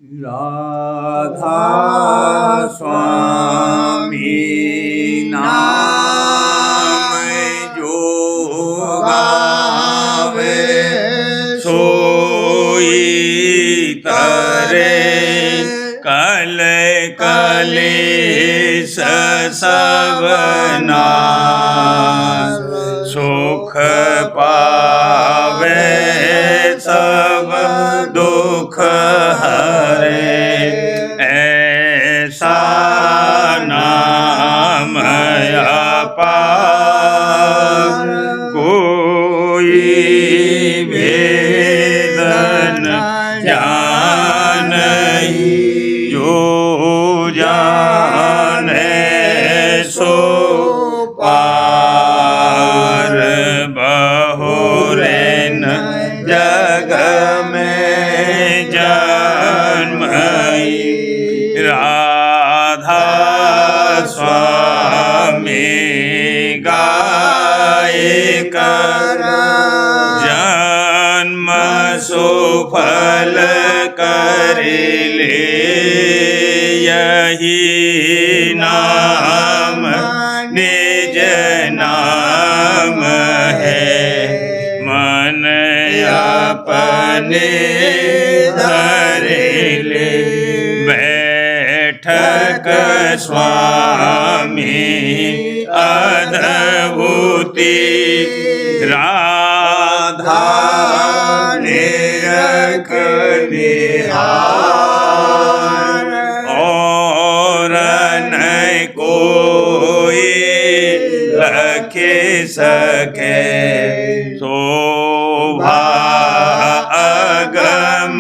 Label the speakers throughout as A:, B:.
A: राधा स्वामी नाम जो गावे सोई तरे कल कलेश सब नाश सुख पावे सब दुख हरे ऐसा नाम अपार कोई भेद न जानहि जो जाने सो पार बहुरे न जग में जन्मई राधा स्वामी गाय कर जन्म सुफल कर ले यही नाम निज नाम है मन अपने धरे ले बैठक स्वामी अद्भुति राधा निरख निहार और न कोई रखे सके शोभा अगम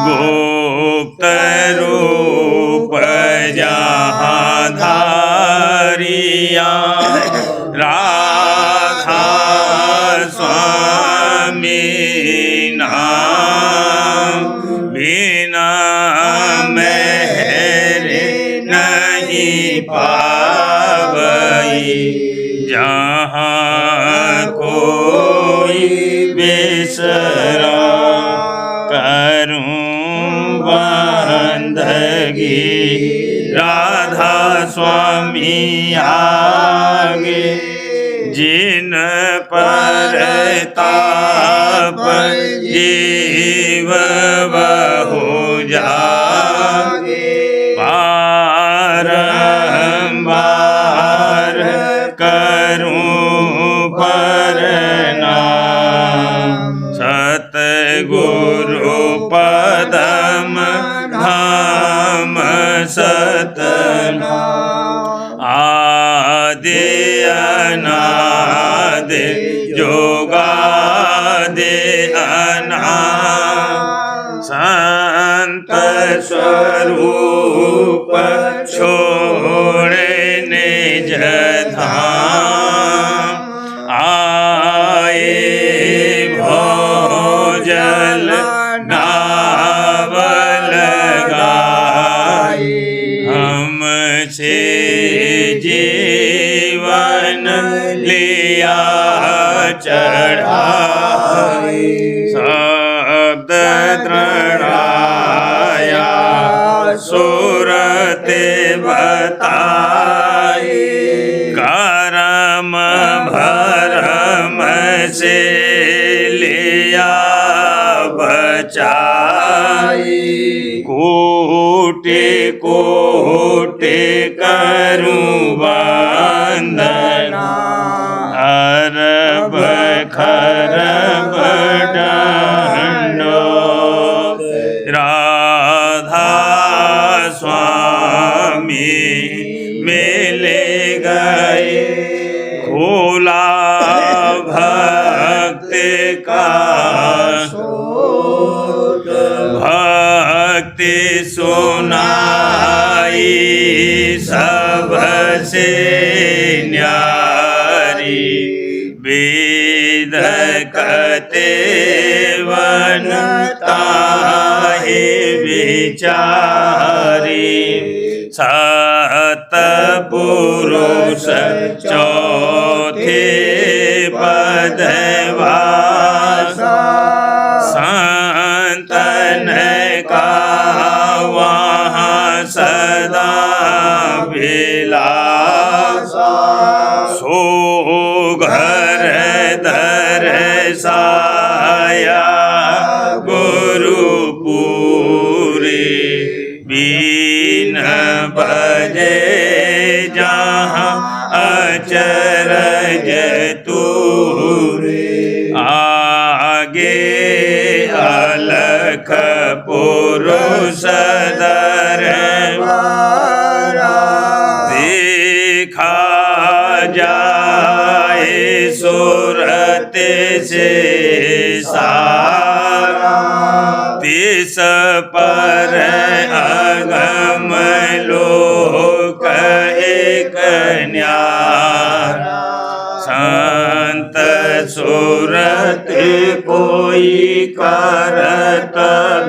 A: गुप्त रूप जहाँ धारिया राधा स्वामी नाम बिना मेरे नहीं पावई जहाँ कोई बिसरा करूं बंदगी राधा स्वामी आगे जिन पर ताप जीव बहु जागे बारंबार करूं प्रणाम सतगुरु पदम धाम सतनाम आदि अनादि जोगादि अनादि संत स्वरूप छोड़े निज धाम आए भोजल नावल गाए हमसे जीवन लिया चढ़ाए शब्द तृणाया सुरते बताए करम भरम से लिया बचाई कोटि कोटि करूं वंदना अरब खरब दंडो राधा स्वामी मिले गए खोला भक्ति का भक्ति सुनाई सबसे न्यारी वेद कते वनता है विचारी सतपुरुष चौथे पदवासा संत लख पुरुष दरबारा देखा जाए सूरत से सारा तिस पर अगम लोक एक न्यारा संत सूरत कोई करत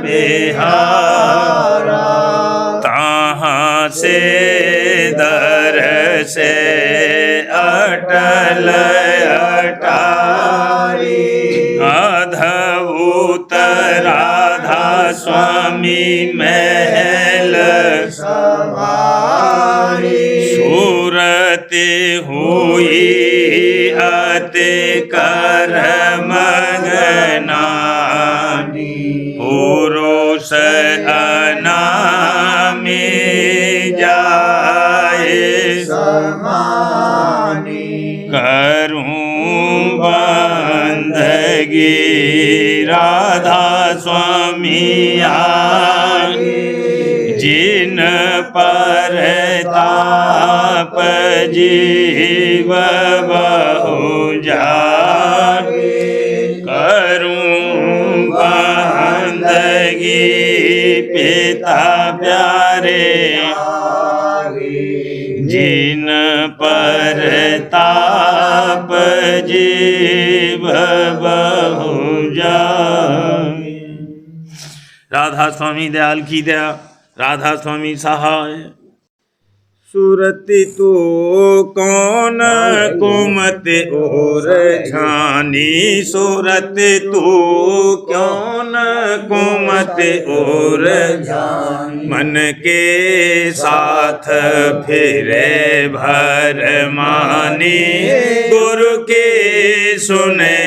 A: बिहारा तहाँ से दर से अटल अटारी अद्भुत राधा स्वामी महल सवारी सूरत हुई अति कर मगनानी पुरुष अनामी जाए समानी करूं बंदगी राधा स्वामी आगे जिन पर ताप जीव बहु जागे करूं बंदगी पिता प्यारे जिन पर ताप जीव बहु जागे। राधा स्वामी दयाल की दया, राधा स्वामी सहाय। सुरति तो कौन कुमत और झानी सुरत तू कौन कुमत और झानी मन के साथ फिरे भर मानी गुरु के सुने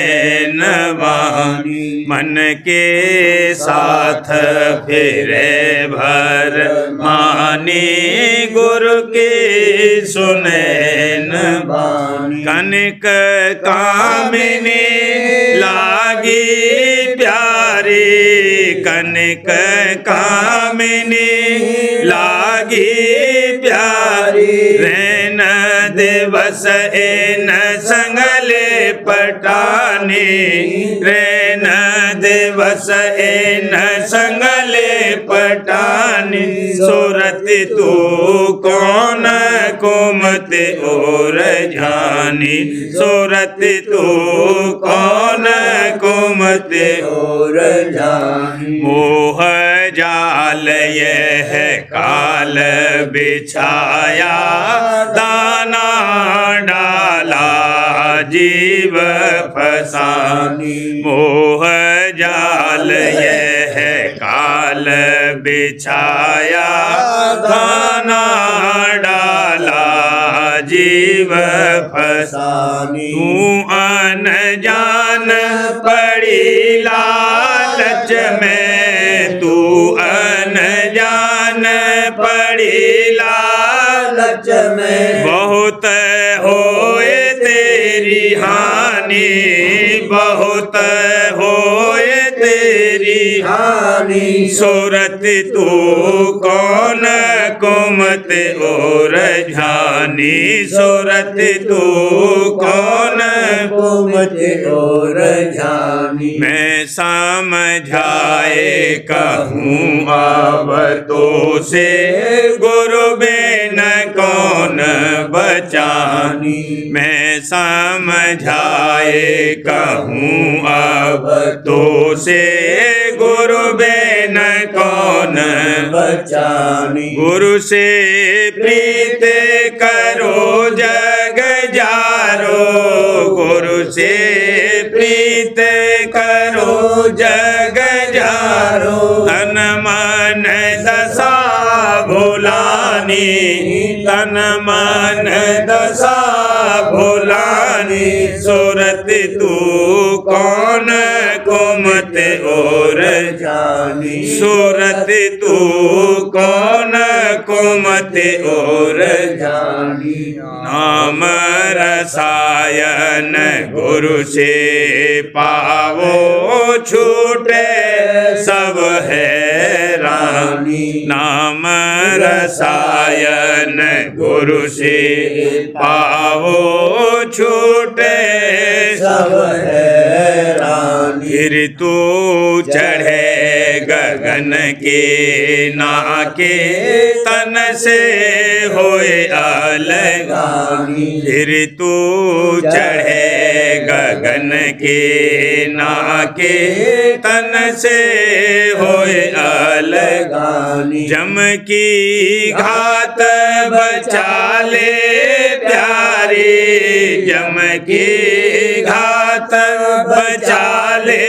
A: न वाणी मन के साथ फिरे भर मानी गुरु के सुने न वाणी कनक कामिनी लागी प्यारी कनक कामिनी लागी प्यारी रैन दिवस एन संगले पटानी रैन दिवस एन संगले पटानी सूरत तू कौन कुमत और झानी सूरत तू कौन कुमत और झानी मोह जाल यह काल बिछाया दाना डाला जीव फसानी मोह जाल यह काल बिछाया दाना डाला जीव फसानी तू अनजान पड़ी लालच में तू अनजान पड़ी लालच में बहुत होए तेरी हानि बहुत होए तेरी हानि सूरत तू कौन कुमत और झानी सूरत तू कौन कुमत और झानी मैं समझाए कहूँ अब तो से गुरु बिन कौन बचानी मैं समझाए कहूँ अब तो से गुरु बिन कौन बचानी गुरु से प्रीत करो जग जारो गुरु से प्रीत करो जग जारो तन मन दशा भुलानी तन मन दशा भुलानी सूरत तू कौन कुमत और जानी सूरत तू कौन कुमत और जानी नाम रसायन गुरु से पावो छूटे सब नाम रसायन गुरु से पावो छूटे
B: सब हैरानी।
A: फिर तू चढ़े गगन के नाके तन से होए अलगानी। फिर तू चढ़े गगन के नाके तन से होए अलगानी। जम की घात बचा ले प्यारी, जम की घात बचा ले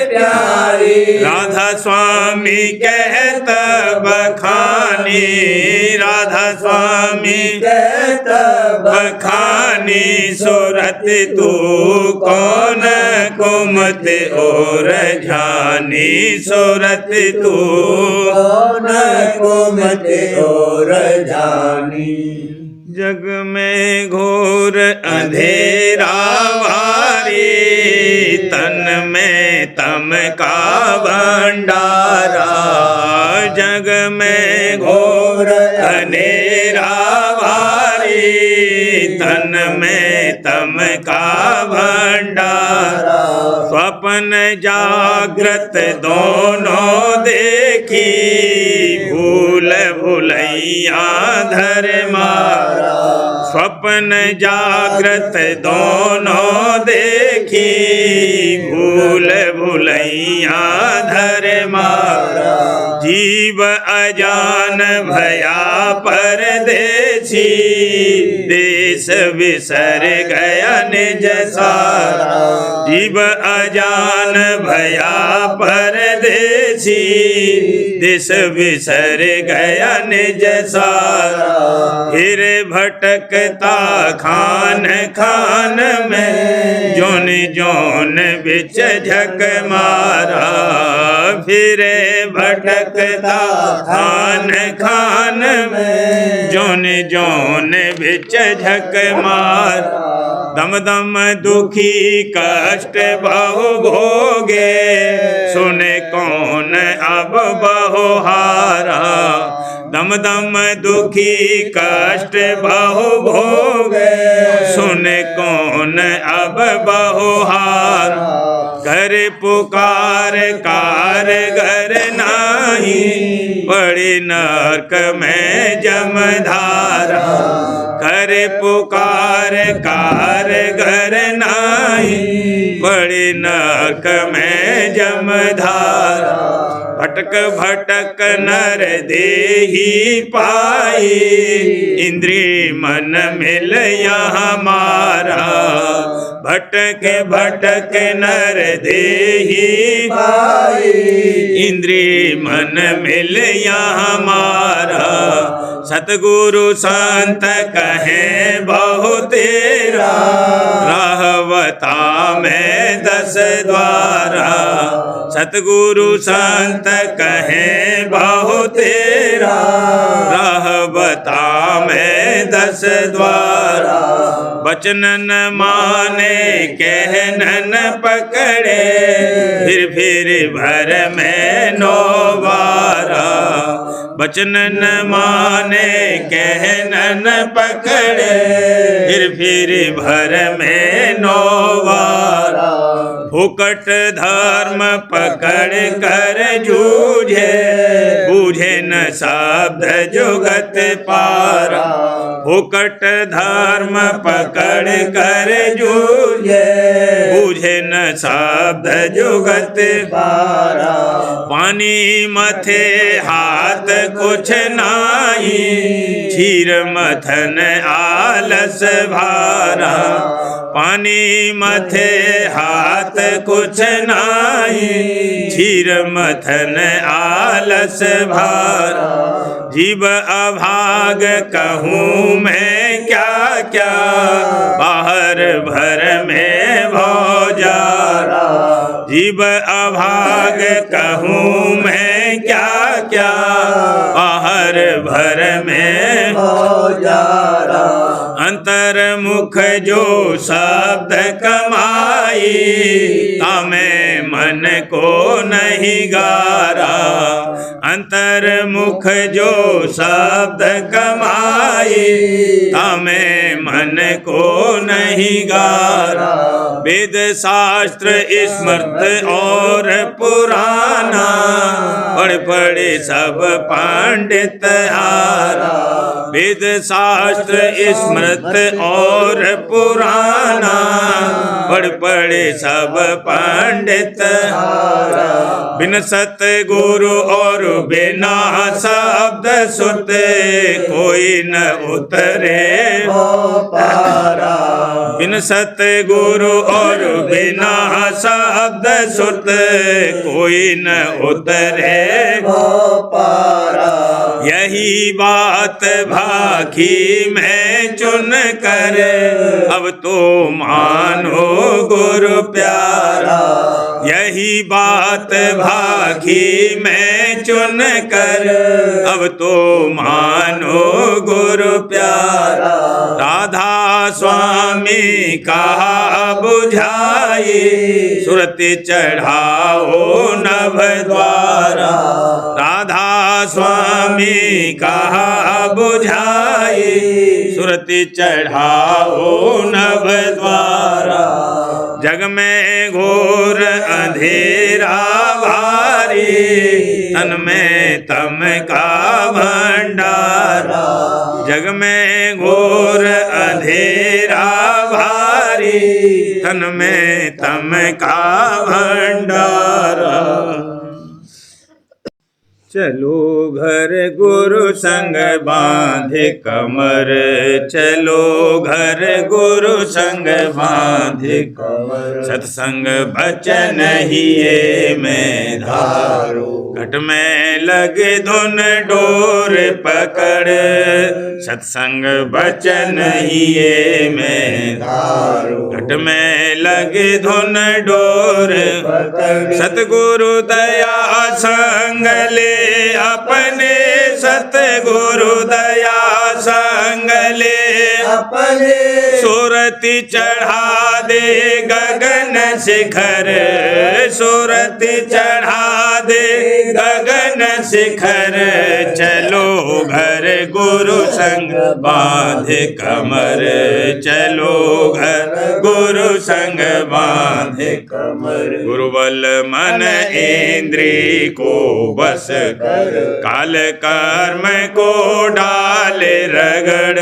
A: प्यारी। राधा स्वामी कहत बखानी, राधा स्वामी कहत बखानी। सूरत तू कौन कुमत और जानी, सूरत तू
B: कौन कुमत और जानी।
A: जग में घोर अंधेरा भारी, तन में तम का भंडारा। जग में घोर अंधेरा भारी, तन में तम का भंडारा। स्वप्न जागृत दोनों देखी, भूल भुलैया धर मारा। स्वप्न जागृत दोनों देखी, भूल भुलैया धर मारा। जीव अजान भया परदेसी, देश बिसर गया निज सारा। जीव अजान भया परदेसी, देश बिसर गया निज सारा। फिर भटकता खान खान में, जोन जोन बिच झक मारा। फिर भटकता खान खान में, जोन जोन बिच झक मारा। दम दम दुखी कष्ट बहु भोगे, सुने कौन अब बहु हारा। दम दम दुखी कष्ट बहु भोगे, सुने कौन अब बहु हारा। घर पुकार कार घर नाही, पड़ी नरक में जमधारा। घर पुकार कार घर नाही, पड़ी नरक में जमधारा। भटक भटक नर देही पाई, इंद्रिय मन मिल यहाँ मारा। भटक भटक नर देही पाई, इंद्रिय मन मिल यहाँ मारा। सतगुरु संत कहे बहु तेरा, रहवता में 10 द्वारा। सतगुरु संत कहे बहु तेरा, रहवता में 10 द्वारा। बचनन माने कहनन पकड़े, फिर भर में 9 बारा। बचनन माने कहनन पकड़े, फिर भर में 9 बारा। फुकट धर्म पकड़ कर जूझे, बूझे न शब्द जुगत पारा। फुकट धर्म पकड़ कर जूझे, बूझे न शब्द जुगत पारा। पानी मथे हाथ कुछ नाही, क्षीर मथन आलस भारा। पानी मथे हाथ कुछ नाही, क्षीर मथन आलस भारा। जीव अभाग कहूँ मैं क्या क्या, बाहर भर में भौजारा। जीव अभाग कहूँ मैं क्या क्या, बाहर भर में भौजारा। अंतर्मुख जो शब्द कमाई, तामे मन को नहीं गारा। अंतर मुख जो शब्द कमाए, तमें मन को नहीं गारा। वेद शास्त्र स्मृत और पुराना, पढ़ पढ़े सब पंडित हारा। वेद शास्त्र स्मृत और पुराना, पढ़ पढ़े सब पंडित हारा। बिन सतगुरु और बिना शब्द सुत, कोई न उतरे वो पारा। बिन सतगुरु और बिना शब्द सुत, कोई न उतरे वो पारा। यही बात भाखी मैं चुन कर, अब तो मानो गुरु प्यारा। यही बात भाखी मैं चुन कर, अब तो मानो गुरु प्यारा। राधा स्वामी कहा बुझाई, सुरति चढ़ाओ नभ द्वारा। राधा स्वामी कहा बुझाई, सुरति चढ़ाओ नभ द्वारा। जग में घोर अंधेरा भारी, तन में तम का भंडारा। जग में घोर अंधेरा भारी, तन में तम का भंडारा। चलो घर गुरु संग बांधे कमर, चलो घर गुरु संग बांधे कमर। सत्संग बचन ही ये मैं धारो, घट में लगे धुन डोर पकड़। सत्संग बचन ही ये मैं धारो, घट में लगे धुन डोर पकड़। सतगुरु दया संग ले अपने, सतगुरु दया संग ले अपने। सुरति चढ़ा दे गगन शिखर, सुरति चढ़ा दे गगन शिखर। चलो घर गुरु संग बांधे कमर, चलो घर गुरु संग बांधे कमर। गुरुबल मन इंद्री को बस कर, काल कर्म को डाले रगड़।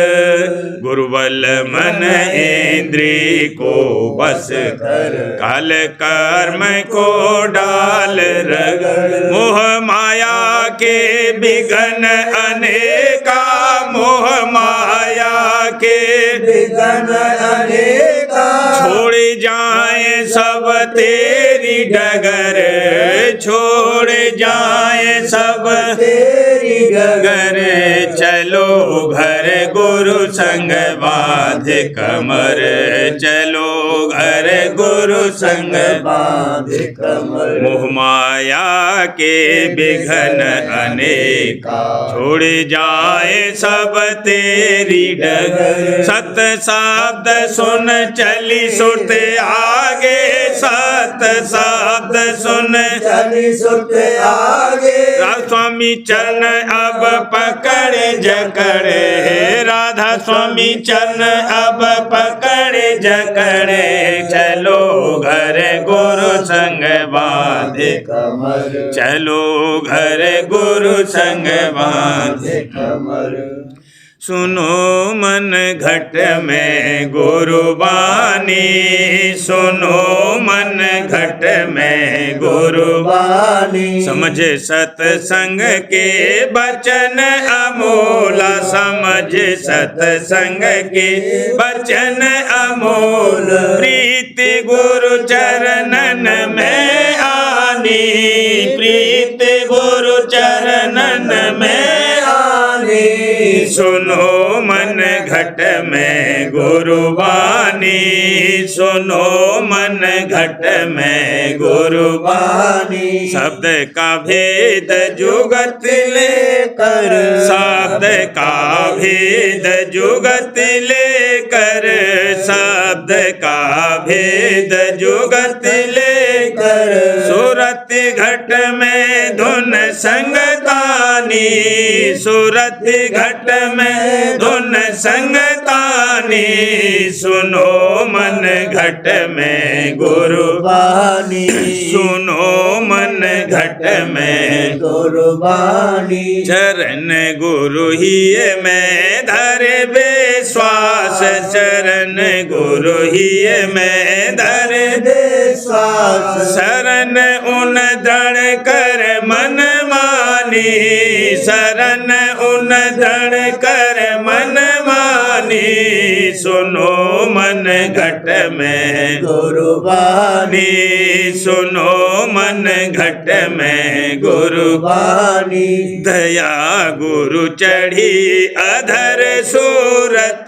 A: गुरुबल मन इंद्री को बस कर, काल कर्म को डाल रगड़। मोह माया के विघ्न अनेका, मोह माया के विघ्न अनेका। छोड़ जाए सब तेरी डगर, छोड़ जाए सब तेरी डगर। चलो घर गुरु संग बांधे कमर, चलो घर गुरु संग बांधे कमर। मोह माया के विघ्न अनेका, छोड़ जाए सब तेरी डगर। सत शब्द सुन चली सुरत आगे, सत शब्द सुन चली सुरत आगे। राधा स्वामी चरण अब पकड़े जकड़े, राधा स्वामी चरण अब पकड़े जकड़े। चलो घर गुरु संग बांधे कमर, चलो घर गुरु संग बांधे कमर। सुनो मन घट में गुरुबानी, सुनो मन घट में गुरुबानी। समझ सतसंग के बचन अमोला, समझ सतसंग के बचन अमोल। प्रीति गुरु चरणन में आनी, प्रीति गुरु चरणन में आनी। सुनो मन घट में गुरुबानी, सुनो मन घट में गुरुबानी। शब्द का भेद जुगत लेकर, शब्द का भेद जुगत लेकर, शब्द का भेद जुगत लेकर। सुरत घट में धुन संगता, तानी, सूरत घट में धुन संगतानी, सुनो मन घट में गुरु
B: बानी,
A: सुनो मन घट में
B: गुरु बानी।
A: चरण गुरु ही मैं धरे विश्वास, चरण गुरु ही मैं धरे
B: विश्वास,
A: शरण उन दृढ़ कर मन मानी, शरण उन दृढ़ कर मन मानी, सुनो मन घट में
B: गुरु बानी,
A: सुनो मन घट में गुरु
B: बानी।
A: दया गुरु चढ़ी अधर सूरत,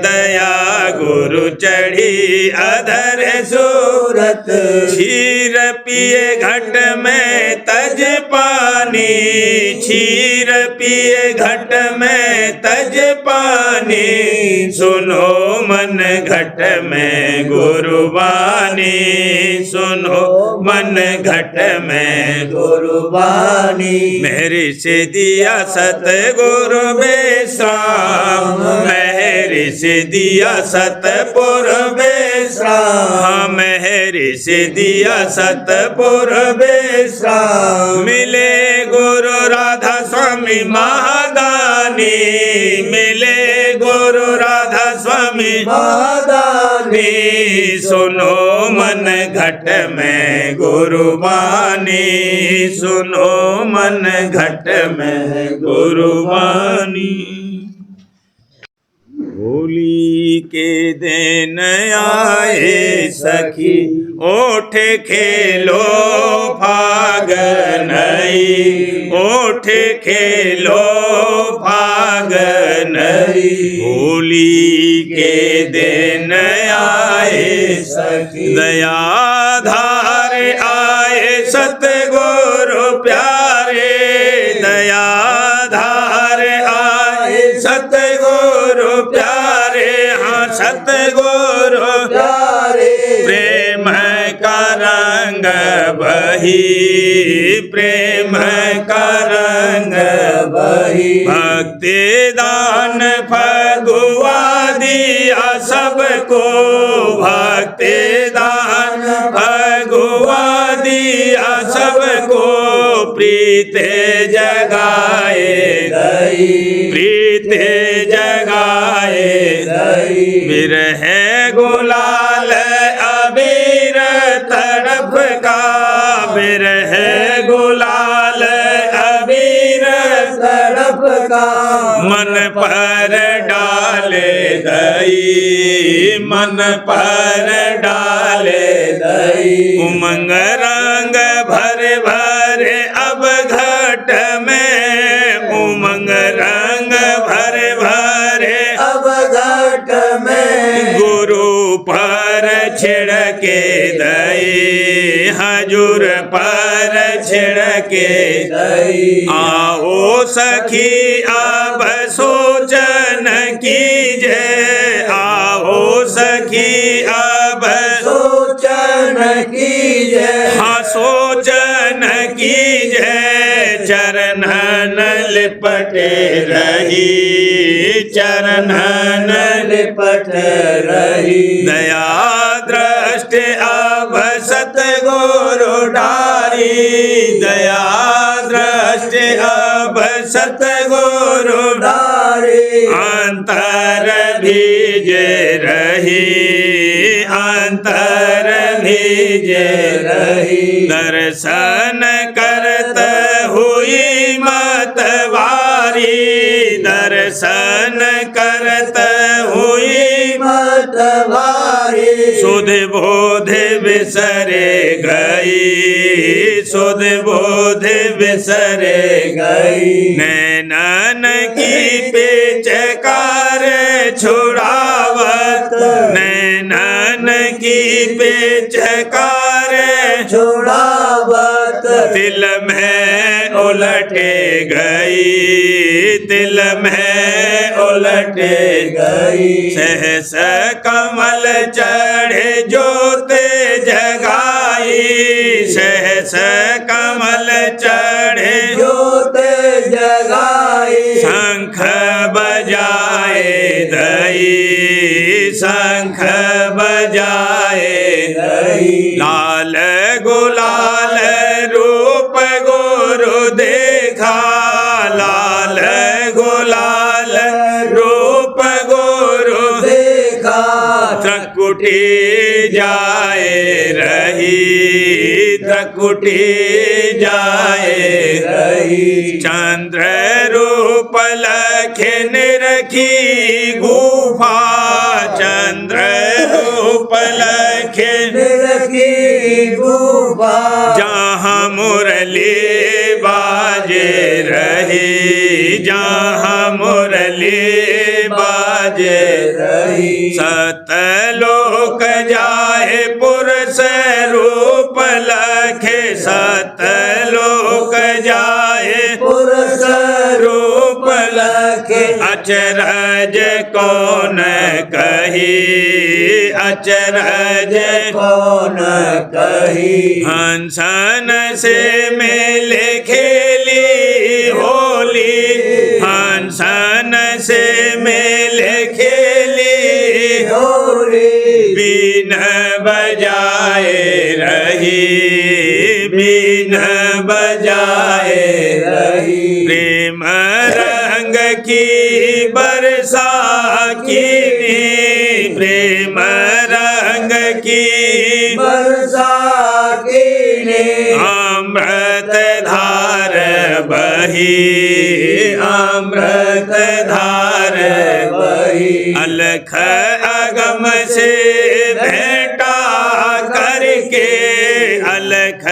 A: दया गुरु चढ़ी अधर सूरत, क्षीर पिए घट में तज पानी, क्षीर पिए घट में तज पानी, सुनो मन घट में गुरु बानी, सुनो मन घट में
B: गुरु बानी।
A: मेरी से दिया सतगुरु बेश्राम, मेहरी से दिया सतपुर बेश्राम, मेहरी से दिया सतपुर बेश्राम, मिले गुरु राधा स्वामी महादानी, मिले गुरु राधा स्वामी
B: महादानी,
A: सुनो मन घट में गुरु बानी, सुनो मन घट में गुरु बानी। होली के दिन आए सखी, ओठ खेलो फागनई, ओठ खेलो फागनई, होली के दिन आए
B: सखी,
A: दया धार आए सतगुरु प्यारे, दया धार आए सतगुरु प्यारे, हाँ सतगुरु
B: प्यारे,
A: प्रेम का रंग बही, प्रेम का रंग
B: बही,
A: भक्ति दान फगुआ दिया सबको, भक्ति दान फगुआ दिया सबको, प्रीत जगाए
B: दई,
A: प्रीत जगाए
B: दई,
A: विरह गुलाल अबीर तड़प का, विरह गुलाल अबीर
B: तड़प का,
A: मन पर डाले दई, मन पर डाले
B: दई,
A: उमंग रंग भर भर अब घट में, उमंग रंग भर भर
B: अब घट में,
A: गुरु पर छिड़के दई, हजूर पर छिड़के
B: दई,
A: आओ सखी अब सोचन कीजे, आओ सखी अब
B: सोचन कीजे,
A: हाँ सोचन कीजे, चरणन लिपटे रही, चरणन
B: लिपट रही,
A: दया दृष्ट अब सतगुरु डारी, दया दृष्ट अब सतगुरु
B: डारी,
A: अंतर भीजे रही, अंतर भीजे
B: रही,
A: दर्शन करत हुई मतवारी, दर्शन करत हुई
B: मतवारी,
A: सुध बोध बिसरे गई, सुध बोध बिसरे
B: गई,
A: नैनन की पेचकार छुड़ावत, नैनन की पेचकार
B: छुड़ावत,
A: दिल में उलटे गई, दिल में उलटे
B: गई,
A: सहस कमल चढ़े जोत जगाई, सहस कमल चढ़े
B: जोत
A: देखा लाल गुलाल रूप गुरु
B: देखा
A: त्रकुटी जाए रही त्रकुटी जाए
B: रही
A: चंद्र रूप लखन रखी गुफा चंद्र रूप लखन
B: रखी गुफा
A: जहाँ मुरली बाजे रही जहाँ मुरली बाजे
B: रही
A: सतलोक जाए पुरुष रूप लखे सतलोक जाए
B: पुरुष
A: रूप
B: लखे
A: अचरज कौन कही अचरज
B: कौन कही
A: हंसन से मेले खेली होली हंसन से मेले खेली
B: होली
A: बीन बजाए रही बीन बजाए
B: रही
A: प्रेम रंग की बरसा की प्रेम रंग की
B: बरसा की ने
A: अमृत धार बही अमृत धार
B: बही
A: अलख अगम से भेंटा करके अलख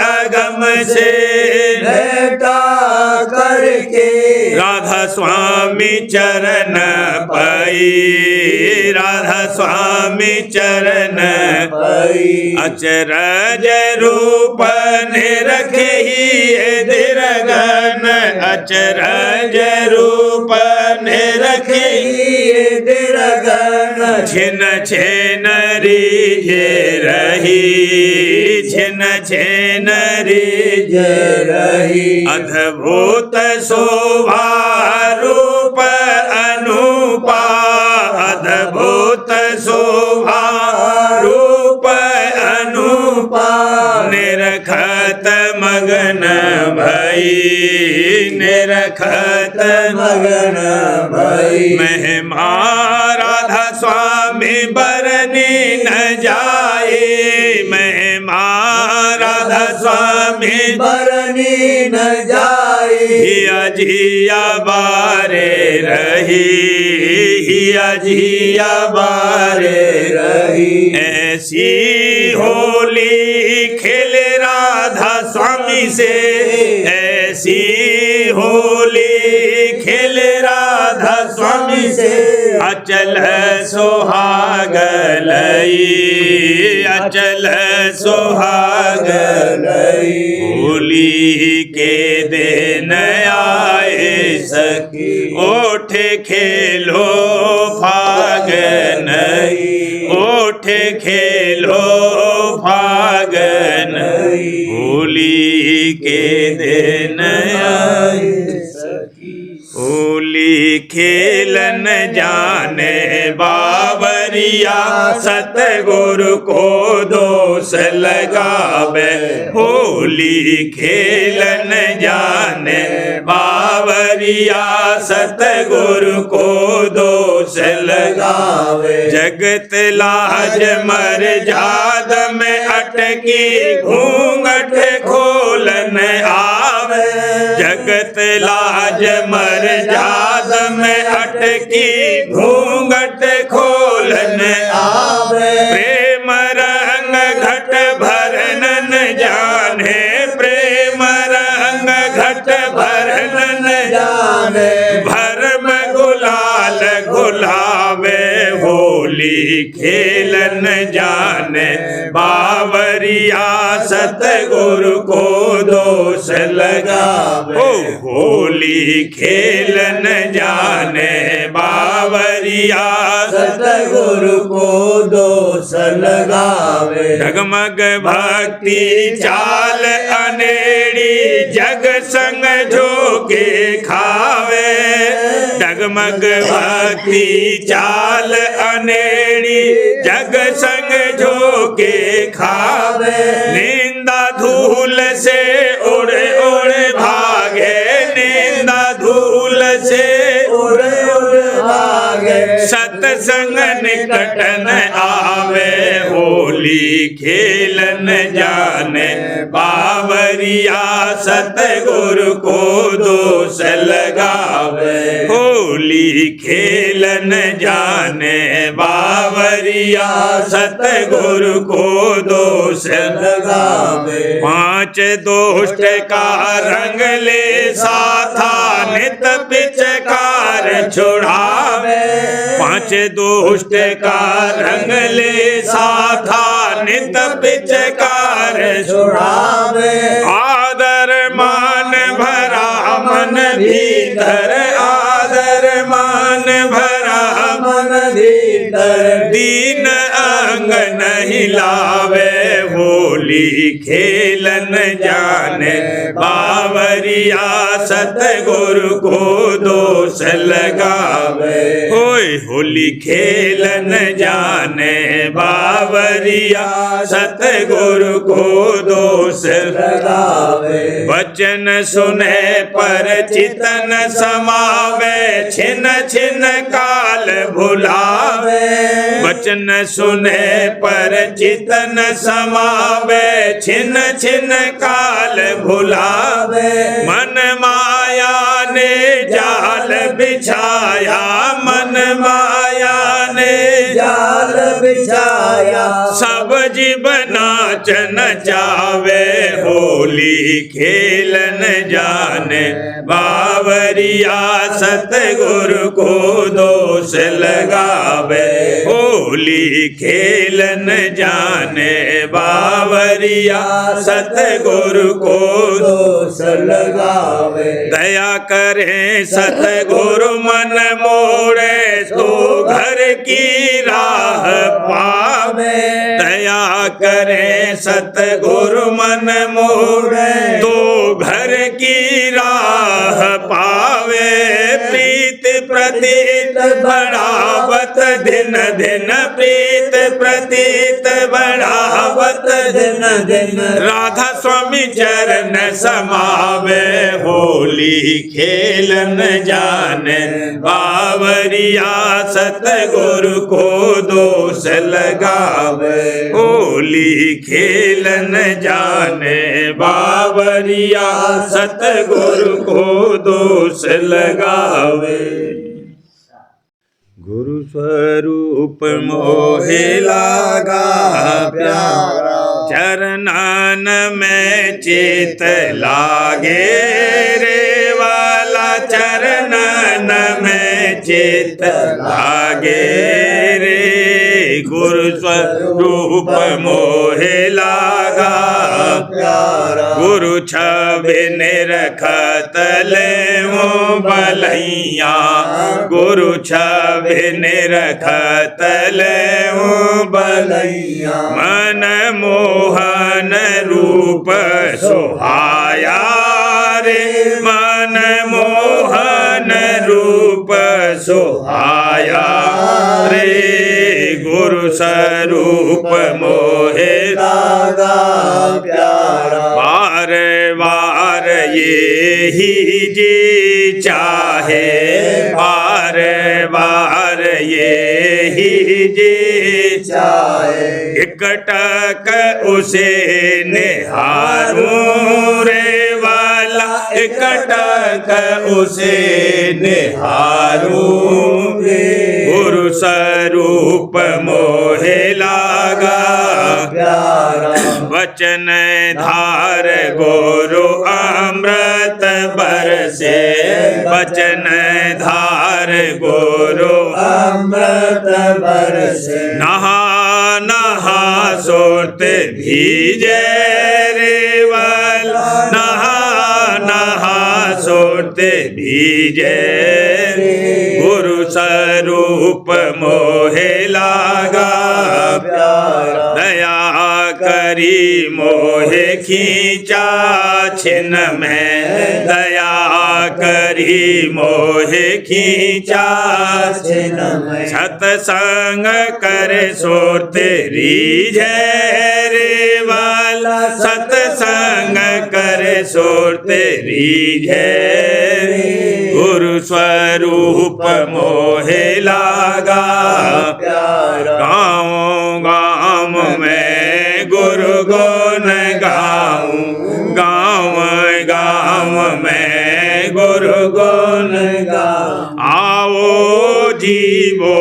A: अगम से
B: भेंटा करके
A: राधा स्वामी चरण पाई राधा स्वामी चरण
B: पाई
A: अचरज रूप ने रखे ही दिरगन अचरज रूप ने रखे
B: दिरगन
A: छिन छिन रीझे रही छिन छिन रीझे
B: रही
A: अद्भुत शोभा रूप अनुपा अद्भुत शोभा रूप अनुपा निरखत मगन भई निरखत
B: मगन भई
A: महिमा राधा स्वामी बरनी न जाए महिमा राधा स्वामी
B: बरनी न जाए
A: हिया जिया बारे रही हिया जिया बारे
B: रही
A: ऐसी होली खेले राधा स्वामी से ऐसी होली खेले राधा स्वामी से अचल सुहाग लई अचल सुहाग
B: लई
A: होली के दिन आए सखी ओठ खेलो फागन ओठ खेलो फागन होली के दिन आए होली खेलन जाने बावरिया सतगुरु को दोष लगावे होली खेलन जाने बावरिया सतगुरु को दोष लगावे जगत लाज मर जाद में अटकी घूंघट खोलन आवे जगत लाज मर जाद में अटकी घूंघट खोलन
B: आवे
A: प्रेम रंग घट भरनन जाने प्रेम रंग घट भरनन
B: जाने
A: भरम गुलाल गुलावे होली खेलन जाने बावरिया सतगुरु को दोष लगावे ओ होली खेलन जाने बावरिया
B: सतगुरु को दोष लगावे
A: डगमग भक्ति चाल अनेड़ी जग संग झोंके खावे डगमग भक्ति चाल अनेड़ी जग संग झोंके खावे निंदा धूल से उड़ उड़ भागे संग निकट न आवे होली खेलन जाने बावरिया सतगुरु को दोष लगावे होली खेलन जाने बावरिया सतगुरु को दोष
B: लगावे
A: 5 दोष्ट का रंग ले साथा नित पिचकार छुड़ावे 5 दोष्ट का रंग ले साथा नित पिचकार
B: छुड़ावे
A: आदर मान भरा मन भीतर आदर मान भरा
B: मन भीतर
A: दीन अंग नहीं लावे होली खेलन जाने बावरिया सतगुरु को दोष लगावे होय होली खेलन जाने बावरिया सतगुरु को दोष
B: लगावे
A: वचन सुने पर चितन समावे छिन छिन काल भुलावे वचन सुने पर चितन समावे छिन छिन काल भुलावे मन माया ने जाल बिछाया मन माया ने
B: जाल बिछाया
A: सब जीव नाच नचावे होली खेलन जाने बावरिया सतगुरु को दोष लगावे होली खेलन जाने बावरिया सतगुरु को
B: दोष लगावे
A: दया करे सतगुरु मन मोड़े तो घर की राह पावे दया करे सतगुरु मन मोड़े तो घर की राह पावे प्रीत प्रतीत बढ़ावत दिन दिन प्रीत प्रतीत बढ़ावत
B: दिन दिन
A: राधा स्वामी चरण समावे होली खेलन जाने बावरिया सतगुरु को दोष लगावे होली खेलन जाने बावरिया सतगुरु को दोष लगावे गुरु स्वरूप मोहे लागा प्यारा चरणन में चित लागे रे वाला चरणन में चित लागे रे गुरु स्वरूप मोहे लागा
B: प्यारा
A: गुरु छवि निरखत ले वो बलैया गुरु छवि निरखत ले वो
B: बलैया
A: मन मोहन रूप सुहाया रे मन मोहन रूप सुहाया रे गुरु स्वरूप मोहे
B: लागा प्यारा
A: बार बार ये ही जी चाहे बार बार ये ही जी
B: चाहे
A: एकटक उसे निहारूं रे वाला एकटक उसे निहारूं
B: रे
A: गुरु स्वरूप मोहे लागा
B: प्यारा
A: वचन धार गुरु अमृत बरसे वचन धार गुरु
B: अमृत बरसे
A: नहा नहा सोत भीजे रे वाला नहा नहा सोत भीजे गुरु स्वरूप मोहे लागा
B: प्यारा
A: दया करी मोहे खींचा छिन में दया करी मोहे खींचा
B: छिन में
A: सतसंग करे सो तेरी जय रे वाला सतसंग करे सो तेरी जय गुरु स्वरूप मोहे लागा
B: प्यारा
A: गाँव गाँव में गुरु गुण गाऊं गाँव गाँव में गुरु गुण
B: गाऊं
A: आओ जीवो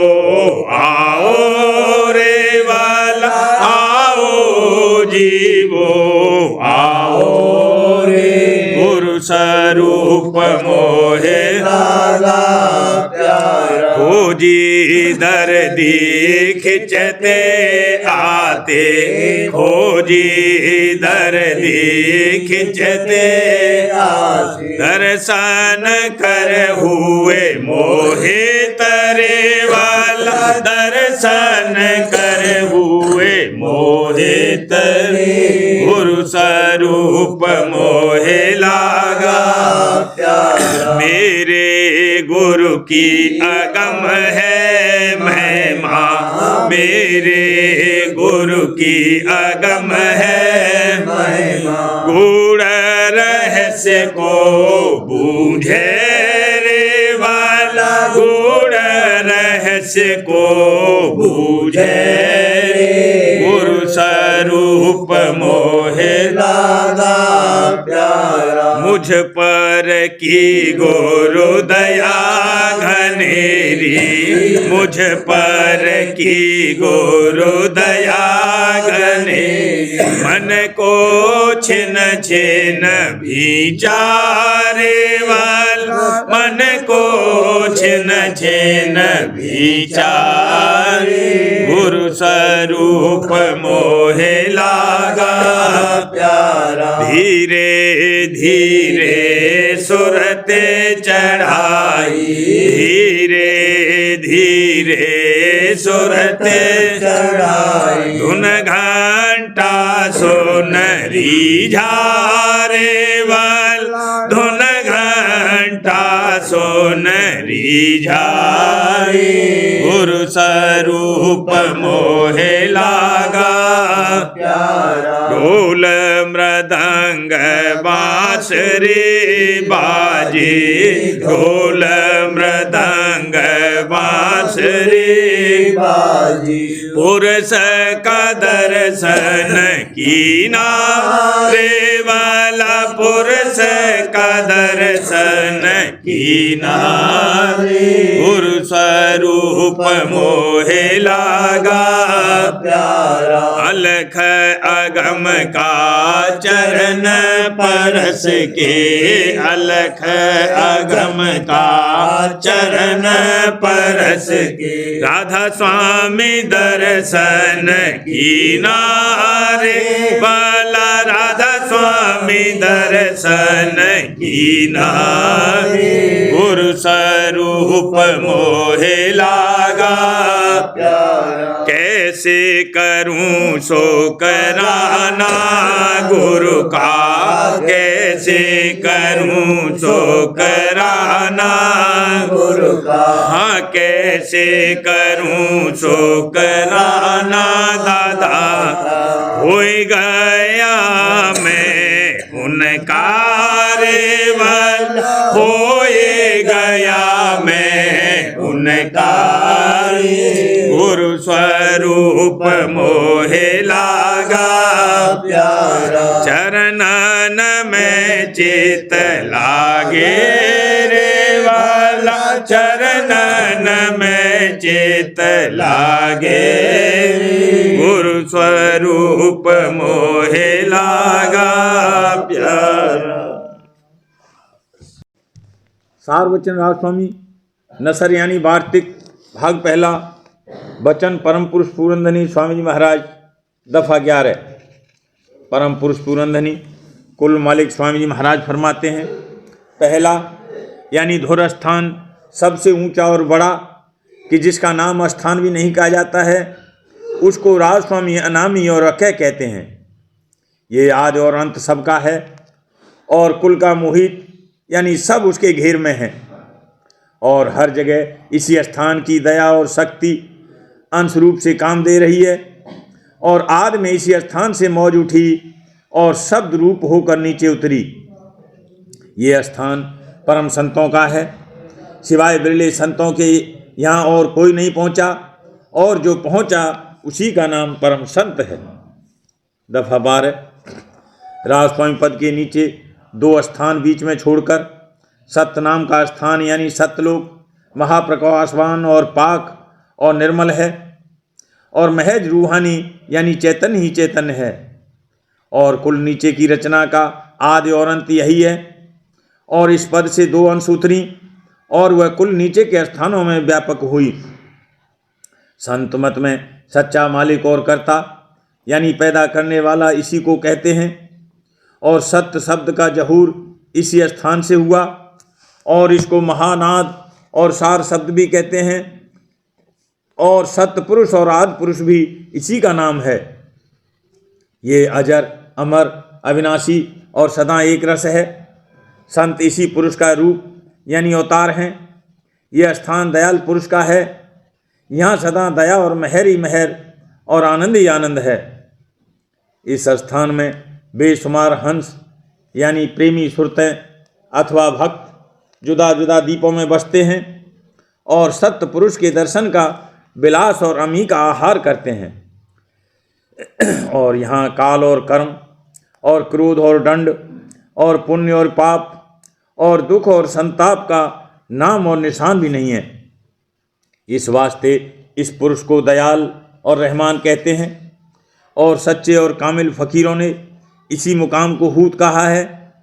A: आओ रे वाला आओ जीवो आओ
B: रे
A: गुरु स्वरूप मोहे
B: लागा प्यारा
A: हो जी दर्दी खिंचते आते हो जी दर्दी खिंचते
B: आते
A: दर्शन कर हुए मोहे तरे वाला दर्शन कर हुए मोहे तरे गुरु स्वरूप मोहे लागा
B: प्यारा
A: मेरे गुरु की अगम है महिमा मेरे गुरु की अगम है
B: महिमा
A: गूढ़ रहस्य को बूझे रे वाला गूढ़ रहस्य को बूझे गुरु स्वरूप मोहे
B: लागा प्यारा
A: मुझ पर की गुरु दया घनेरी मुझ पर की गुरु दया घनेरी मन को छिन छिन विचारे वाला मन को छिन छिन विचारे गुरु स्वरूप मोहे लागा
B: प्यारा
A: धीरे धीरे सुरते चढ़ाई धीरे धीरे सुरते
B: चढ़ाई
A: धुन घंटा सोनरी झारे वाला धुन घंटा सोनरी झारे गुरु स्वरूप मोहे लागा
B: प्यारा
A: ढोल मृदंग बांसुरी बाजे ढोल मृदंग बांसुरी
B: बाजी
A: पुरुष का दर्शन कीना रे वाला पुरुष का दर्शन कीना गुरु स्वरूप मोहे लागा
B: प्यारा
A: अलख अगम का चरण परस के अलख अगम का चरण परस के राधा स्वामी दर्शन कीना रे वाला राधा स्वामी दर्शन कीना गुरु स्वरूप मोहे लागा
B: प्यारा
A: कैसे करूं सो कराना गुरु का कैसे करूं सो कराना
B: गुरु का
A: हाँ कैसे करूं सो कराना दादा हो गया मैं उनका रे वाला हो गया मैं उनका गुरु स्वरूप मोहे लागा
B: प्यारा
A: चरणन में चित लागे रे वाला चरणन में चित लागे गुरु स्वरूप मोहे लागा प्यारा।
C: सार वचन राज स्वामी नसर यानी वार्तिक भाग पहला वचन परम पुरुष पूरनधनी स्वामी जी महाराज दफा 11। परम पुरुष पूरनधनी कुल मालिक स्वामी जी महाराज फरमाते हैं पहला यानी धुर स्थान सबसे ऊंचा और बड़ा कि जिसका नाम स्थान भी नहीं कहा जाता है उसको राज स्वामी अनामी और अकय कहते हैं। ये आदि और अंत सबका है और कुल का मोहित यानी सब उसके घेर में है और हर जगह इसी स्थान की दया और शक्ति अंश रूप से काम दे रही है और आदि में इसी स्थान से मौज उठी और शब्द रूप होकर नीचे उतरी। ये स्थान परम संतों का है। सिवाय बिरले संतों के यहाँ और कोई नहीं पहुँचा, और जो पहुँचा उसी का नाम परम संत है। दफा 12। राजस्वामी पद के नीचे 2 स्थान बीच में छोड़कर सत्य नाम का स्थान यानी सत्यलोक महाप्रकाशवान और पाक और निर्मल है, और महज रूहानी यानी चैतन्य ही चैतन्य है, और कुल नीचे की रचना का आदि और अंत यही है। और इस पद से 2 अंश उतरी और वह कुल नीचे के स्थानों में व्यापक हुई। संत मत में सच्चा मालिक और कर्ता यानी पैदा करने वाला इसी को कहते हैं, और सत्य शब्द का जहूर इसी स्थान से हुआ, और इसको महानाद और सार शब्द भी कहते हैं, और सत्य पुरुष और आदि पुरुष भी इसी का नाम है। ये अजर अमर अविनाशी और सदा एक रस है। संत इसी पुरुष का रूप यानी अवतार हैं। यह स्थान दयाल पुरुष का है। यहाँ सदा दया और मेहर ही मेहर और आनंद ही आनंद है। इस स्थान में बेशुमार हंस यानी प्रेमी सुरतें अथवा भक्त जुदा जुदा दीपों में बसते हैं, और सत्य पुरुष के दर्शन का विलास और अमी का आहार करते हैं। और यहाँ काल और कर्म और क्रोध और दंड और पुण्य और पाप और दुख और संताप का नाम और निशान भी नहीं है। इस वास्ते इस पुरुष को दयाल और रहमान कहते हैं, और सच्चे और कामिल फकीरों ने इसी मुकाम को हूत कहा है,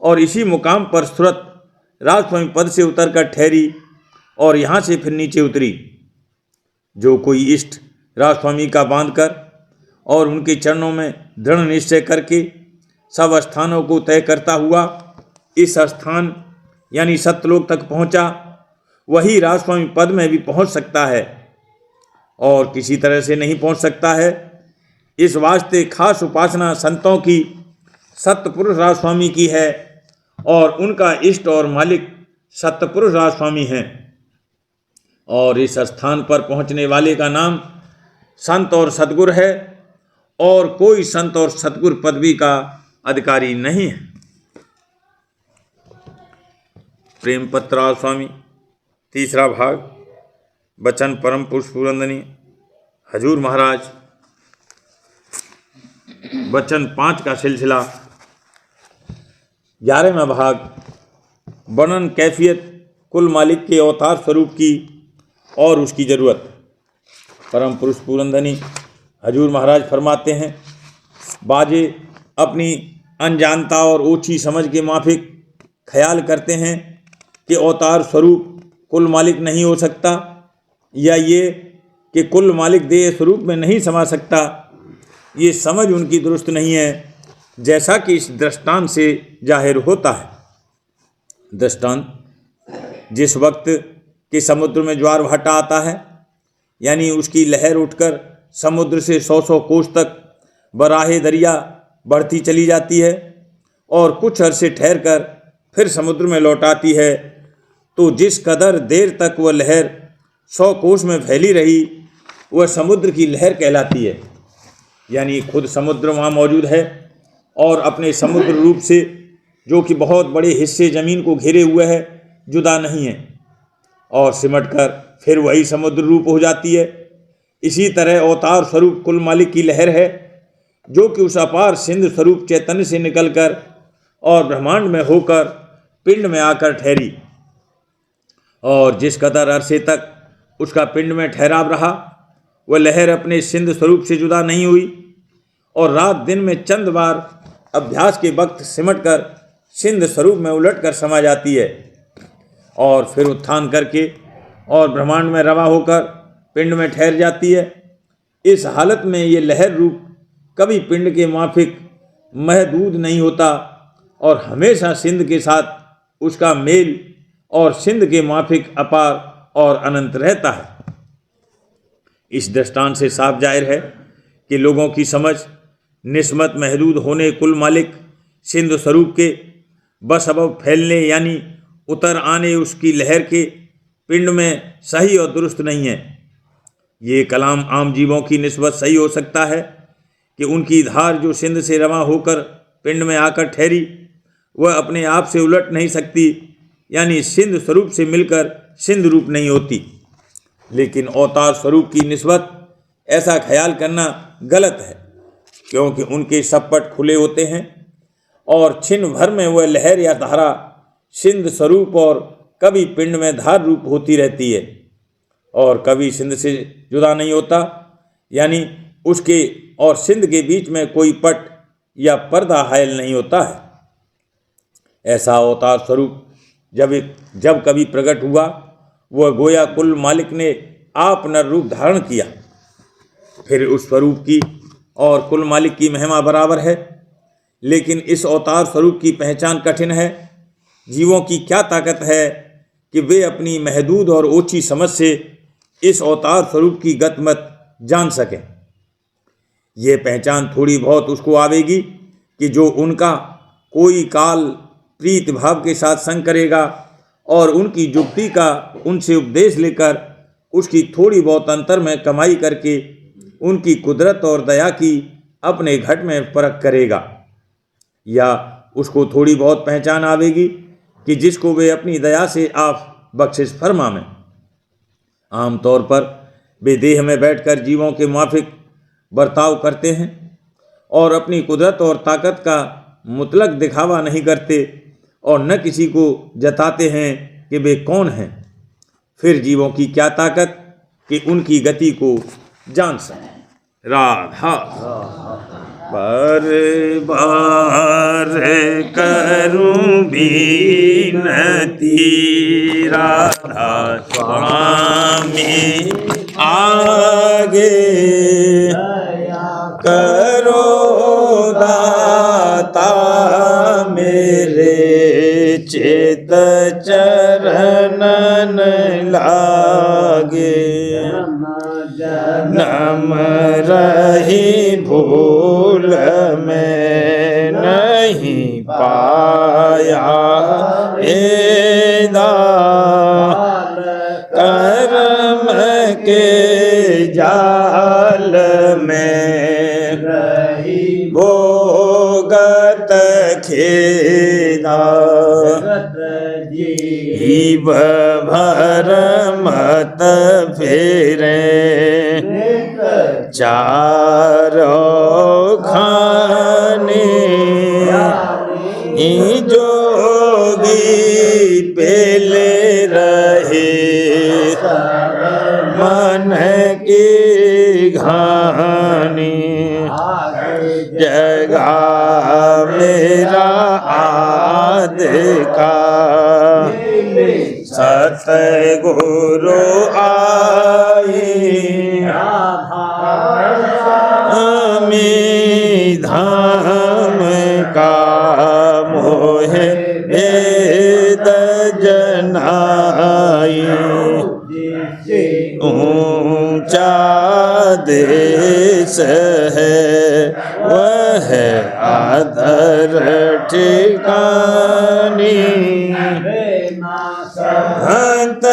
C: और इसी मुकाम पर सूरत राजस्वामी पद से उतरकर ठहरी और यहाँ से फिर नीचे उतरी। जो कोई इष्ट राजस्वामी का बांधकर और उनके चरणों में दृढ़ निश्चय करके सब स्थानों को तय करता हुआ इस स्थान यानी सत्यलोक तक पहुँचा, वही राजस्वामी पद में भी पहुँच सकता है, और किसी तरह से नहीं पहुँच सकता है। इस वास्ते खास उपासना संतों की सत्यपुरुष राजस्वामी की है, और उनका इष्ट और मालिक सत्यपुरुष राजस्वामी हैं। और इस स्थान पर पहुँचने वाले का नाम संत और सद्गुरु है, और कोई संत और सद्गुरु पदवी का अधिकारी नहीं है। प्रेम पत्र राजस्वामी 3रा भाग। बचन परम पुरुष पूरंदनी हजूर महाराज। बचन 5 का सिलसिला। 11वां भाग। वर्णन कैफियत कुल मालिक के अवतार स्वरूप की और उसकी ज़रूरत। परम पुरुष पूरंदनी हजूर महाराज फरमाते हैं, बाजे अपनी अनजानता और ओछी समझ के माफिक ख्याल करते हैं कि अवतार स्वरूप कुल मालिक नहीं हो सकता, या ये कि कुल मालिक देह स्वरूप में नहीं समा सकता। ये समझ उनकी दुरुस्त नहीं है, जैसा कि इस दृष्टांत से जाहिर होता है। दृष्टांत, जिस वक्त कि समुद्र में ज्वार भाटा आता है, यानी उसकी लहर उठकर समुद्र से 100 कोस तक बराहे दरिया बढ़ती चली जाती है और कुछ अरसे ठहर कर फिर समुद्र में लौट आती है, तो जिस कदर देर तक वह लहर 100 कोस में फैली रही, वह समुद्र की लहर कहलाती है। यानी खुद समुद्र वहाँ मौजूद है और अपने समुद्र रूप से, जो कि बहुत बड़े हिस्से ज़मीन को घेरे हुए है, जुदा नहीं है, और सिमटकर फिर वही समुद्र रूप हो जाती है। इसी तरह अवतार स्वरूप कुल मालिक की लहर है, जो कि उस अपार सिंधु स्वरूप चैतन्य से निकलकर और ब्रह्मांड में होकर पिंड में आकर ठहरी, और जिस कदर अरसे तक उसका पिंड में ठहराव रहा, वह लहर अपने सिंधु स्वरूप से जुदा नहीं हुई, और रात दिन में चंद बार अभ्यास के वक्त सिमटकर सिंधु स्वरूप में उलटकर समा जाती है, और फिर उत्थान करके और ब्रह्मांड में रवा होकर पिंड में ठहर जाती है। इस हालत में ये लहर रूप कभी पिंड के माफिक महदूद नहीं होता, और हमेशा सिंध के साथ उसका मेल और सिंध के माफिक अपार और अनंत रहता है। इस दृष्टांत से साफ जाहिर है कि लोगों की समझ निस्मत महदूद होने कुल मालिक सिंधु स्वरूप के बस अब फैलने यानी उतर आने उसकी लहर के पिंड में सही और दुरुस्त नहीं है। ये कलाम आम जीवों की निस्बत सही हो सकता है कि उनकी धार जो सिंध से रवा होकर पिंड में आकर ठहरी, वह अपने आप से उलट नहीं सकती, यानी सिंध स्वरूप से मिलकर सिंध रूप नहीं होती। लेकिन अवतार स्वरूप की निस्बत ऐसा ख्याल करना गलत है, क्योंकि उनके सपट खुले होते हैं और छिन भर में वह लहर या धारा सिंध स्वरूप और कभी पिंड में धार रूप होती रहती है और कभी सिंध से जुदा नहीं होता, यानी उसके और सिंध के बीच में कोई पट या पर्दा हायल नहीं होता है। ऐसा अवतार स्वरूप जब कभी प्रकट हुआ, वह गोया कुल मालिक ने आप नर रूप धारण किया। फिर उस स्वरूप की और कुल मालिक की महिमा बराबर है, लेकिन इस अवतार स्वरूप की पहचान कठिन है। जीवों की क्या ताकत है कि वे अपनी महदूद और ओछी समझ से इस अवतार स्वरूप की गतमत जान सकें। ये पहचान थोड़ी बहुत उसको आवेगी कि जो उनका कोई काल प्रीत भाव के साथ संग करेगा और उनकी जुक्ति का उनसे उपदेश लेकर उसकी थोड़ी बहुत अंतर में कमाई करके उनकी कुदरत और दया की अपने घट में परख करेगा। या उसको थोड़ी बहुत पहचान आवेगी कि जिसको वे अपनी दया से आप बख्शिश फरमावें। आमतौर पर वे देह में बैठकर जीवों के माफिक बर्ताव करते हैं और अपनी कुदरत और ताकत का मुतलक दिखावा नहीं करते और न किसी को जताते हैं कि वे कौन हैं। फिर जीवों की क्या ताकत कि उनकी गति को जान सकें। राधा बार बार करूं बीनती, राधा स्वामी आगे करो दाता मेरे चित चरणन लागे। नम रही भूल में नहीं पाया एदा, कर्म के जाल में भोगत खेदा। जीव भर मत फेरे चारों खाने, जोगी पेले रहे मन की घानी। जगा मेरा आद का सतगुरु आई, हमें धाम का मोह वेद जनाई। ऊंचा देश है वह आदर ठिकानी, अंत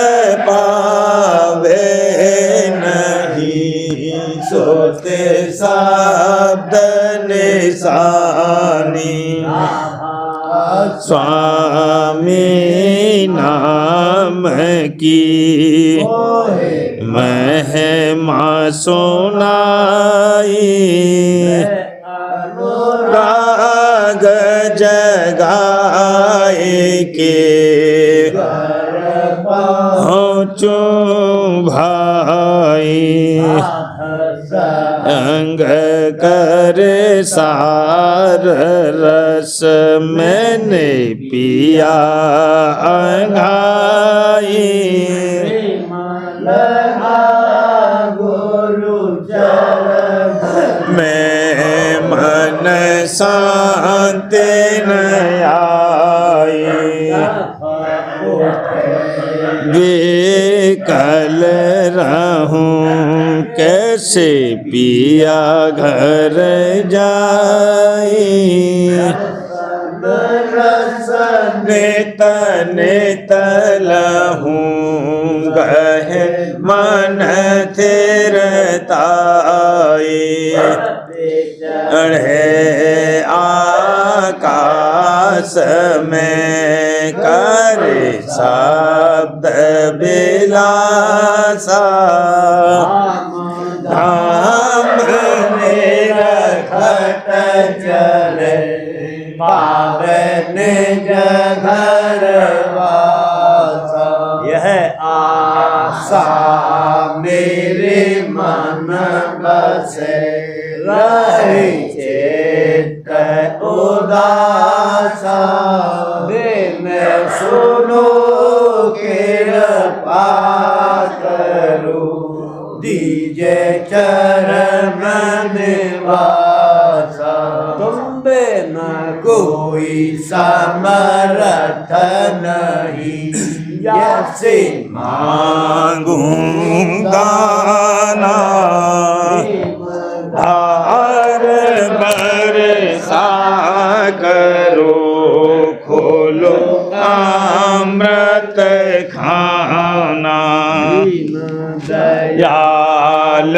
C: पावे नहीं सोते शब्द निशानी। स्वामी नाम की महिमा सुनाई, राग जगाए के पहुँचो भाई। अंग कर सार रस मैंने पिया अंगाई। मैं मन शांति न आई, बेकल रहूं कैसे पिया घर जाई। नित नित लहूं गहे मन थिरताई। चढ़े आकाश में कर
A: करे शब्द बिलासा
B: धाम निरखत चले पावन घर वासा यह आशा मेरे मन बसे रहे चेत उदासा दिन सुनो कृपा करो दीजे चरण निवासा तुम बिना कोई समर्थ नहीं जैसे
A: मांगूंगा ना धार बरसा करो खोलो अमृत खाना दयाल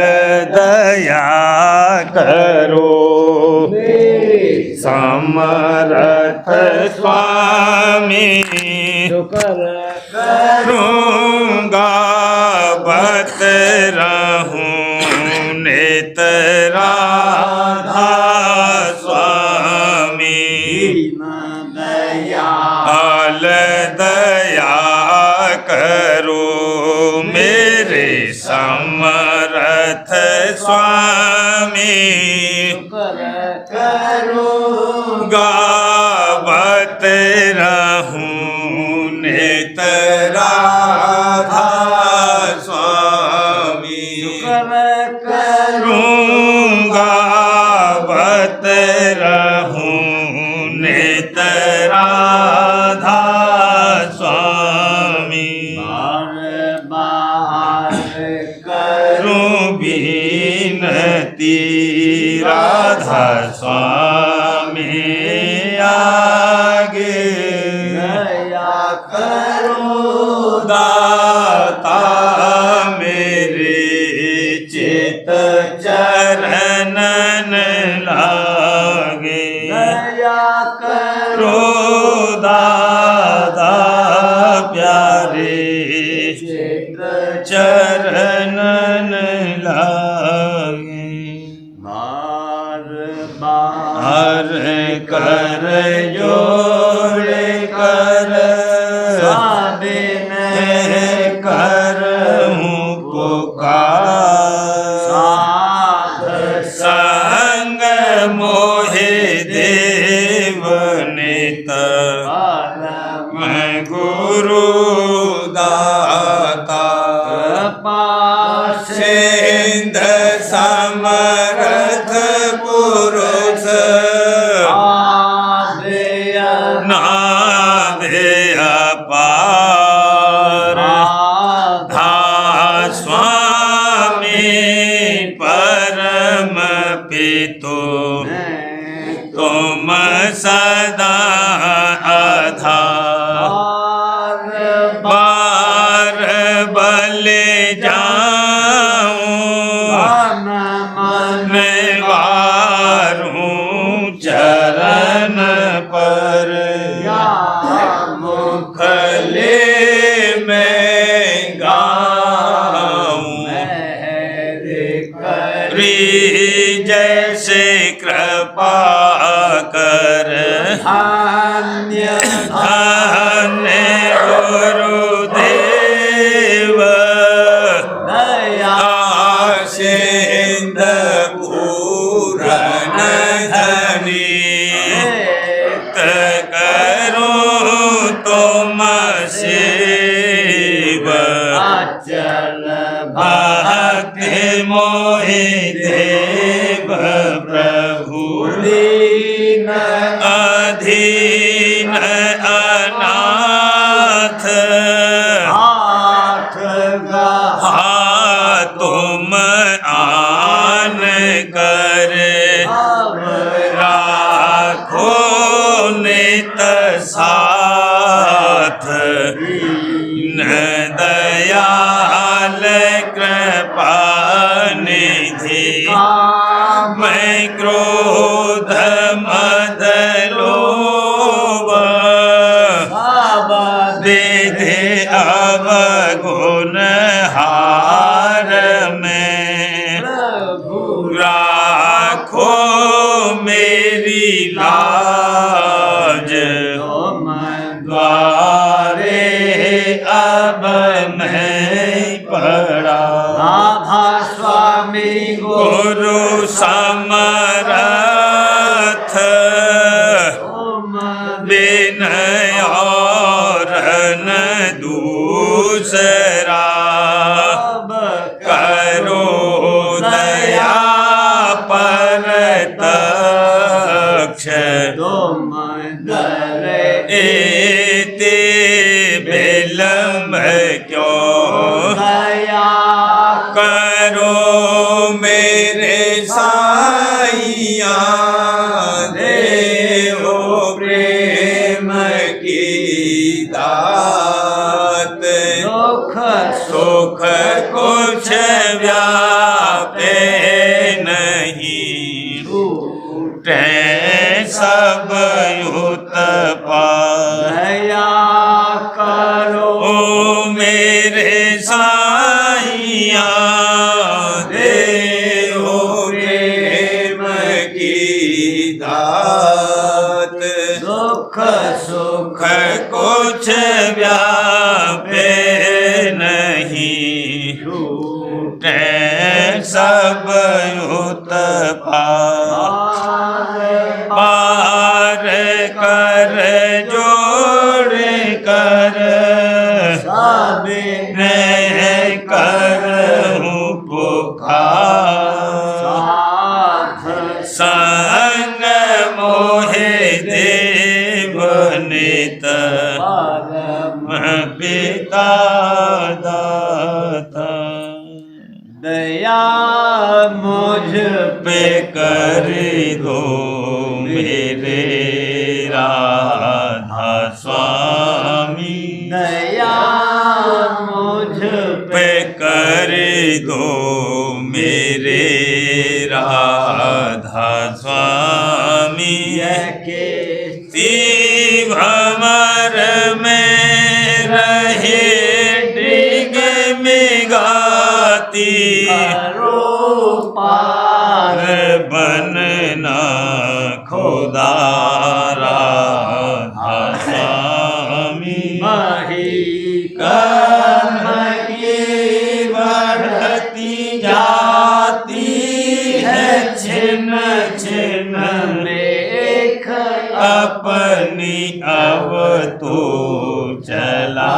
A: दया करो समर्थ स्वामी करूँगा बत रहूं नेतराधा स्वामी दयाल दया करो मेरे समर्थ स्वामी गावत रहूं नेतराधा स्वामी करूँगा बत रहूं नेतराधा स्वामी करूं बीनती राधा स्वामी आगे
B: दया करो
A: दाता मेरे चित चरणन लागे
B: दया करो
A: रो दादा प्यारे चरणन लागे हर कर जोड़ कर करहूं पुकार संग मोहे देव नेत मैं गुरु दाता सिंध समर्थ पुरुष नादे अपार धा स्वामी परम पितो तुम सदा आधार बार बल जाऊं वारूं चरण पर मुखले में गाऊं री जैसे कृपा कर धन्य गुरुदेव सिंध पूरण धनी करूं तुम शिव
B: चल
A: भक्ति मोहि देव प्रभु
B: लीन
A: अधीन अनाथ
B: हाथ गा
A: तुम आन कर राखो नित साथ न दयाल कृपा निधि मैं क्रोध मद लोभ दे दे अवगुण हार में
B: प्रभु
A: राखो मेरी लाज
B: तुम
A: द्वारे अब मैं पड़ा
B: राधा स्वामी
A: गुरु समरथ
B: तुम
A: विनय और न दूसरा
B: अब
A: करो दया परतक्ष
B: तुम दरे
A: एते विलम्ब क्यों
B: दया
A: करो मेरे साइया देवो प्रेम की दात
B: दुख
A: सुख कुछ व्यापे नहीं टूटे सब उत्पात
B: दया करो
A: ओ मेरे साइया देवो प्रेम की दात
B: दुख सुख
A: सुख कुछ व्यापे नहीं टूटे सब उत्पात पार कर जोड़ कर मैं करूं पुकार संग मोहे देव नित पिता दाता
B: दया मुझ
A: पे कर दो मेरे राधा स्वामी
B: दया मुझ
A: पे कर दो मेरे राधा स्वामी
B: के
A: भमर में रहे डिग मिगाती
B: करो पार
A: बनना खुदा राधा स्वामी
B: मही
A: कर्म की बढ़ती जाती है छिन छिन
B: लेख
A: अपनी अब तो चला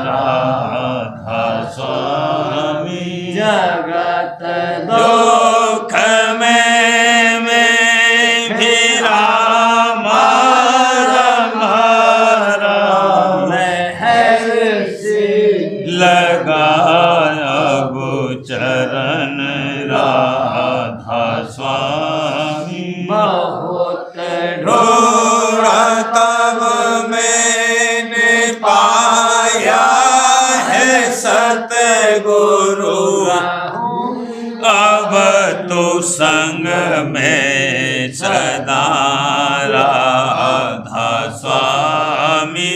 A: राधा स्वामी
B: जगत
A: दुख में फिरा मारा
B: महर से
A: लगा अब चरण राधा स्वामी
B: बहुत
A: ढोरा तब मैंने पाया है सतगुरु अब तो संग में सदा राधा स्वामी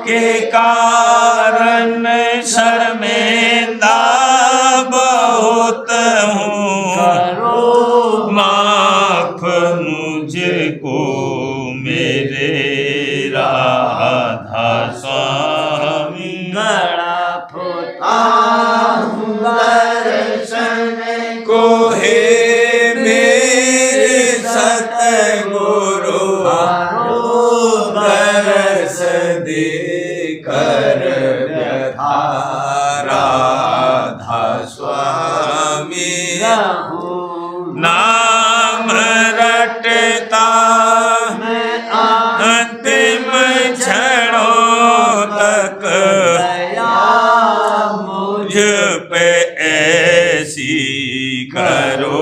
A: के कारण शर्मिंदा बहुत हूँ माफ मुझको मेरे राधा स्वामी
B: गड़ा फुटा दर्शन
A: को हे मेरे सतगुरु दरस दे कर व्यथा राधा स्वामी नाम रटता अंतिम क्षणों तक मुझ पे ऐसी करो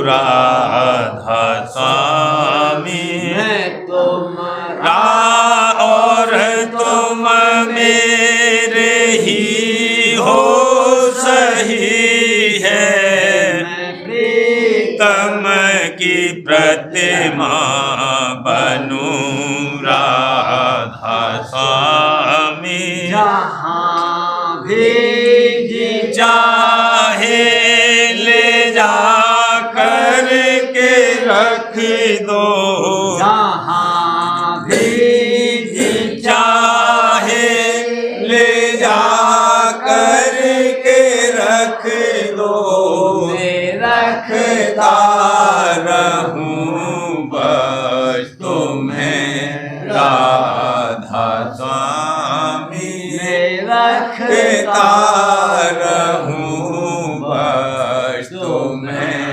A: राधा स्वामी और तुम मेरे ही हो सही है तम की प्रतिमा बनूं राधा राधा स्वामी
B: जहाँ भी जी
A: चाहे ले जा कर के रख दो
B: जहाँ भी जी
A: चाहे ले जा कर के रख दो
B: मैं रखता
A: रहूं बस तुम्हें राधा स्वामी
B: मैं रखता
A: कहता रहूं बस तुम्हें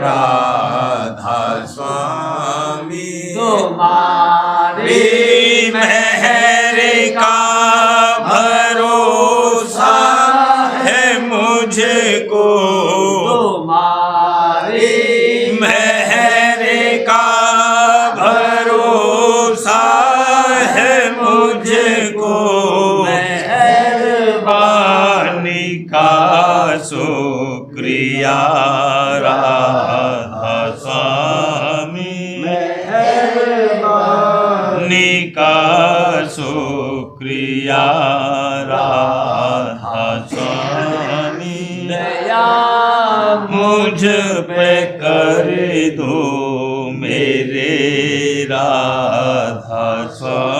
A: राधा स्वामी
B: तुम्हारी
A: मेरी मेहर का भरोसा है मुझको
B: तुम्हारी
A: मेहर का भरोसा है मुझको
B: मेहरबानी
A: वाणी का शुक्रिया राधा स्वामी
B: मेहरबानी
A: का शुक्रिया राधा स्वामी
B: दया
A: मुझ पे कर दो मेरे राधा स्वामी